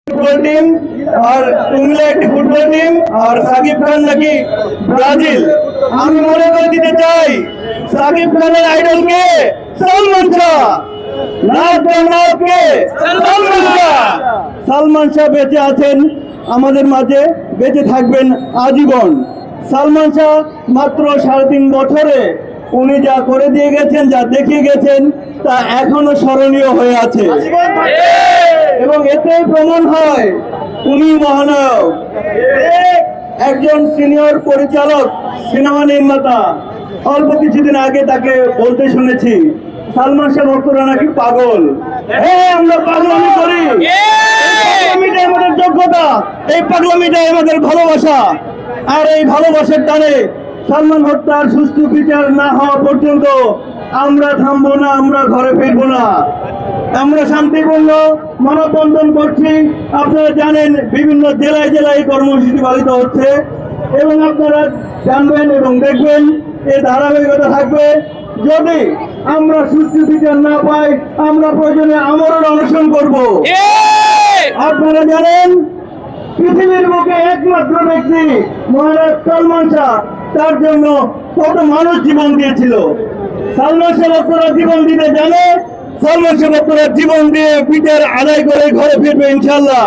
Football team और कुमिल्ला एक football team और সাকিব খান নাকি ব্রাজিল। আমি মনে করে দিতে চাই সাকিব খানের আইডল কে সালমান শাহ, সালমান শাহ বেঁচে আছেন আমাদের মাঝে, বেঁচে থাকবেন আজীবন। সালমান শাহ মাত্র 3.5 বছরে উনি যা করে দিয়ে গেছেন, যা দেখিয়ে গেছেন, তা এখনো স্মরণীয় হয়ে আছে এবং এতে প্রমাণ হয় উনি মহানায়ক। একজন সিনিয়র পরিচালক, সিনেমা নির্মাতা অল্প কিছুদিন আগে তাকে বলতে শুনেছি সালমান শাহ ভক্তরা নাকি পাগল। হ্যাঁ, আমরা পাগলামি করি, পাগলামিটাই আমাদের যোগ্যতা, এই পাগলামিটাই আমাদের ভালোবাসা। আর এই ভালোবাসার টানে সালমান হত্যার সুষ্ঠু বিচার না হওয়া পর্যন্ত আমরা থামবো না, আমরা ঘরে ফিরবো না। আমরা শান্তিপূর্ণ মানববন্ধন করছি। আপনারা জানেন বিভিন্ন জেলায় জেলায় কর্মসূচি পালিত হচ্ছে এবং আপনারা জানবেন এবং দেখবেন এই ধারাবাহিকতা থাকবে। যদি আমরা সুষ্ঠু বিচার না পাই, আমরা প্রয়োজনে আমরণ অনশন করব। আপনারা জানেন পৃথিবীর বুকে একমাত্র ব্যক্তি মহারাজ সালমান শাহ, তার জন্য কত মানুষ জীবন দিয়েছিল। সালমান শাহ ভক্তরা জীবন দিতে জানে, সালমান শাহ ভক্তরা জীবন দিয়ে বিচার আদায় করে ঘরে ফিরবে ইনশাল্লাহ।